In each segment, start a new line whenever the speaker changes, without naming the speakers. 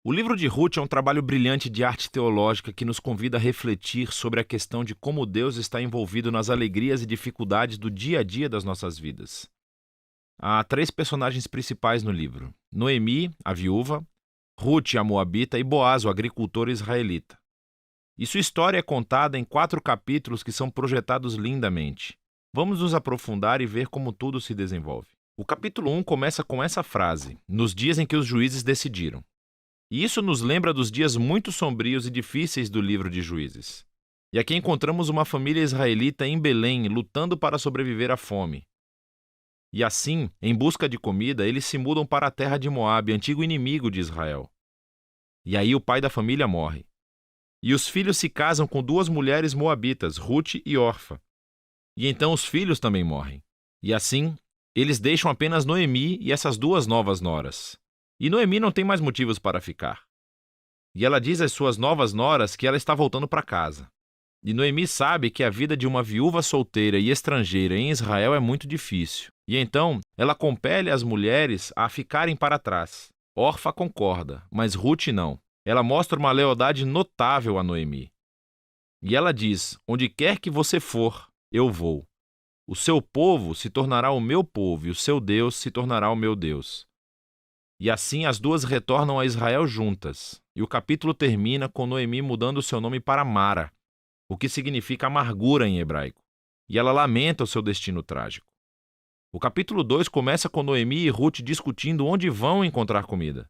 O livro de Ruth é um trabalho brilhante de arte teológica que nos convida a refletir sobre a questão de como Deus está envolvido nas alegrias e dificuldades do dia a dia das nossas vidas. Há três personagens principais no livro: Noemi, a viúva, Ruth, a moabita, e Boaz, o agricultor israelita. E sua história é contada em 4 capítulos que são projetados lindamente. Vamos nos aprofundar e ver como tudo se desenvolve. O capítulo 1 começa com essa frase: nos dias em que os juízes decidiram. E isso nos lembra dos dias muito sombrios e difíceis do livro de Juízes. E aqui encontramos uma família israelita em Belém lutando para sobreviver à fome. E assim, em busca de comida, eles se mudam para a terra de Moabe, antigo inimigo de Israel. E aí o pai da família morre. E os filhos se casam com 2 mulheres moabitas, Ruth e Orfa. E então os filhos também morrem. E assim, eles deixam apenas Noemi e essas 2 novas noras. E Noemi não tem mais motivos para ficar. E ela diz às suas novas noras que ela está voltando para casa. E Noemi sabe que a vida de uma viúva solteira e estrangeira em Israel é muito difícil. E então, ela compele as mulheres a ficarem para trás. Orfa concorda, mas Ruth não. Ela mostra uma lealdade notável a Noemi. E ela diz: onde quer que você for, eu vou. O seu povo se tornará o meu povo e o seu Deus se tornará o meu Deus. E assim as 2 retornam a Israel juntas. E o capítulo termina com Noemi mudando seu nome para Mara, o que significa amargura em hebraico. E ela lamenta o seu destino trágico. O capítulo 2 começa com Noemi e Ruth discutindo onde vão encontrar comida.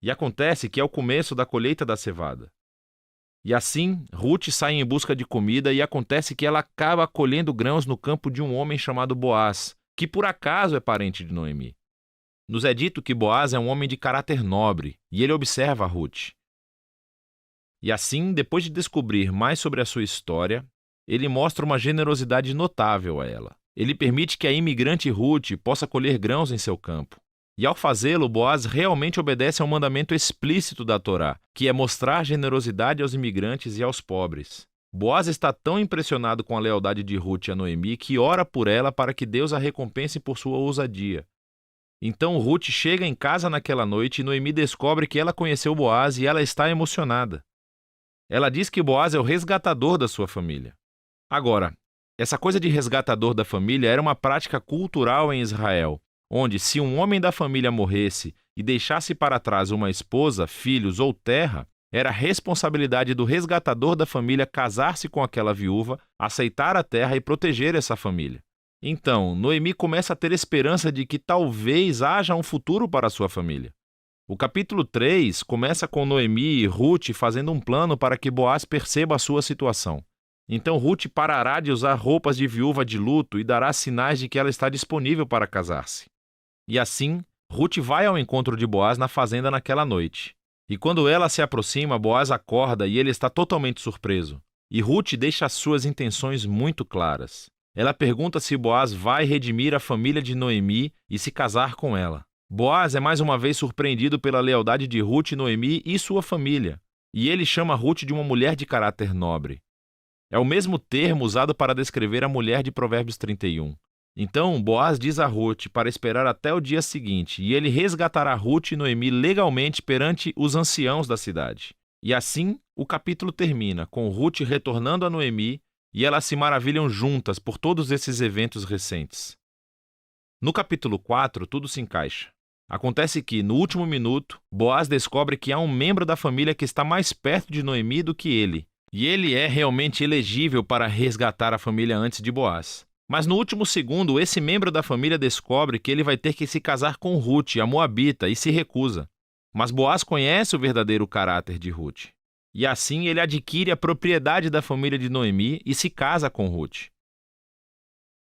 E acontece que é o começo da colheita da cevada. E assim, Ruth sai em busca de comida e acontece que ela acaba colhendo grãos no campo de um homem chamado Boaz, que por acaso é parente de Noemi. Nos é dito que Boaz é um homem de caráter nobre, e ele observa a Ruth. E assim, depois de descobrir mais sobre a sua história, ele mostra uma generosidade notável a ela. Ele permite que a imigrante Ruth possa colher grãos em seu campo. E ao fazê-lo, Boaz realmente obedece a um mandamento explícito da Torá, que é mostrar generosidade aos imigrantes e aos pobres. Boaz está tão impressionado com a lealdade de Ruth a Noemi que ora por ela para que Deus a recompense por sua ousadia. Então Ruth chega em casa naquela noite e Noemi descobre que ela conheceu Boaz e ela está emocionada. Ela diz que Boaz é o resgatador da sua família. Agora, essa coisa de resgatador da família era uma prática cultural em Israel, onde se um homem da família morresse e deixasse para trás uma esposa, filhos ou terra, era responsabilidade do resgatador da família casar-se com aquela viúva, aceitar a terra e proteger essa família. Então, Noemi começa a ter esperança de que talvez haja um futuro para sua família. O capítulo 3 começa com Noemi e Ruth fazendo um plano para que Boaz perceba a sua situação. Então Ruth parará de usar roupas de viúva de luto e dará sinais de que ela está disponível para casar-se. E assim, Ruth vai ao encontro de Boaz na fazenda naquela noite. E quando ela se aproxima, Boaz acorda e ele está totalmente surpreso. E Ruth deixa as suas intenções muito claras. Ela pergunta se Boaz vai redimir a família de Noemi e se casar com ela. Boaz é mais uma vez surpreendido pela lealdade de Ruth, Noemi e sua família. E ele chama Ruth de uma mulher de caráter nobre. É o mesmo termo usado para descrever a mulher de Provérbios 31. Então, Boaz diz a Ruth para esperar até o dia seguinte, e ele resgatará Ruth e Noemi legalmente perante os anciãos da cidade. E assim, o capítulo termina, com Ruth retornando a Noemi, e elas se maravilham juntas por todos esses eventos recentes. No capítulo 4, tudo se encaixa. Acontece que, no último minuto, Boaz descobre que há um membro da família que está mais perto de Noemi do que ele, e ele é realmente elegível para resgatar a família antes de Boaz. Mas no último segundo, esse membro da família descobre que ele vai ter que se casar com Ruth, a moabita, e se recusa. Mas Boaz conhece o verdadeiro caráter de Ruth. E assim ele adquire a propriedade da família de Noemi e se casa com Ruth.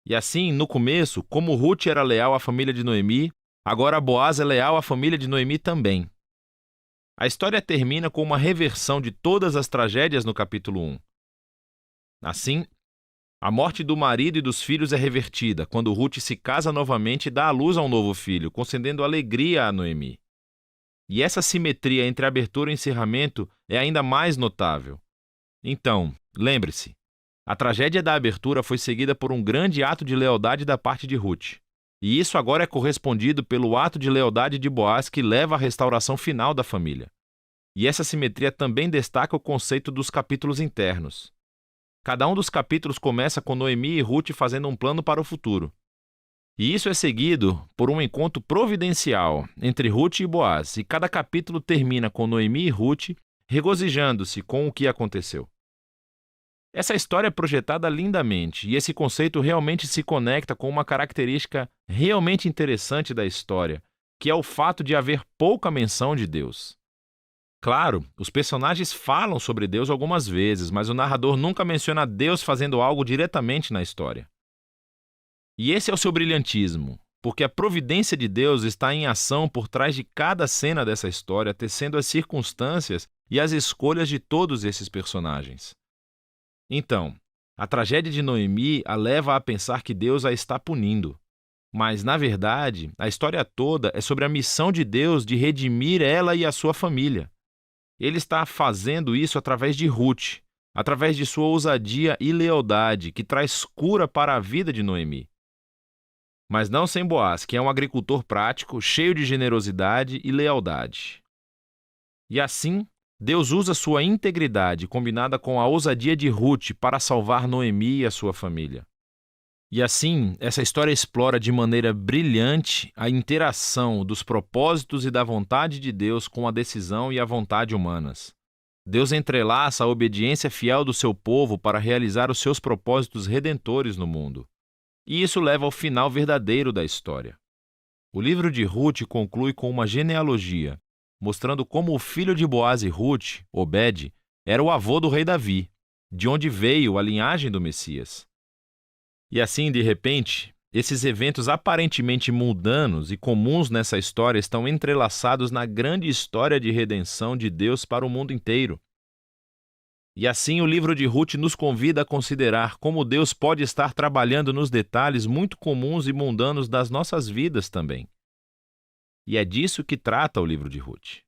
E assim, no começo, como Ruth era leal à família de Noemi, agora Boaz é leal à família de Noemi também. A história termina com uma reversão de todas as tragédias no capítulo 1. Assim, a morte do marido e dos filhos é revertida, quando Ruth se casa novamente e dá à luz a um novo filho, concedendo alegria a Noemi. E essa simetria entre abertura e encerramento é ainda mais notável. Então, lembre-se, a tragédia da abertura foi seguida por um grande ato de lealdade da parte de Ruth. E isso agora é correspondido pelo ato de lealdade de Boaz que leva à restauração final da família. E essa simetria também destaca o conceito dos capítulos internos. Cada um dos capítulos começa com Noemi e Ruth fazendo um plano para o futuro. E isso é seguido por um encontro providencial entre Ruth e Boaz, e cada capítulo termina com Noemi e Ruth regozijando-se com o que aconteceu. Essa história é projetada lindamente, e esse conceito realmente se conecta com uma característica realmente interessante da história, que é o fato de haver pouca menção de Deus. Claro, os personagens falam sobre Deus algumas vezes, mas o narrador nunca menciona Deus fazendo algo diretamente na história. E esse é o seu brilhantismo, porque a providência de Deus está em ação por trás de cada cena dessa história, tecendo as circunstâncias e as escolhas de todos esses personagens. Então, a tragédia de Noemi a leva a pensar que Deus a está punindo. Mas, na verdade, a história toda é sobre a missão de Deus de redimir ela e a sua família. Ele está fazendo isso através de Ruth, através de sua ousadia e lealdade, que traz cura para a vida de Noemi. Mas não sem Boaz, que é um agricultor prático, cheio de generosidade e lealdade. E assim, Deus usa sua integridade combinada com a ousadia de Ruth para salvar Noemi e a sua família. E assim, essa história explora de maneira brilhante a interação dos propósitos e da vontade de Deus com a decisão e a vontade humanas. Deus entrelaça a obediência fiel do seu povo para realizar os seus propósitos redentores no mundo. E isso leva ao final verdadeiro da história. O livro de Ruth conclui com uma genealogia, mostrando como o filho de Boaz e Ruth, Obed, era o avô do rei Davi, de onde veio a linhagem do Messias. E assim, de repente, esses eventos aparentemente mundanos e comuns nessa história estão entrelaçados na grande história de redenção de Deus para o mundo inteiro. E assim o livro de Ruth nos convida a considerar como Deus pode estar trabalhando nos detalhes muito comuns e mundanos das nossas vidas também. E é disso que trata o livro de Ruth.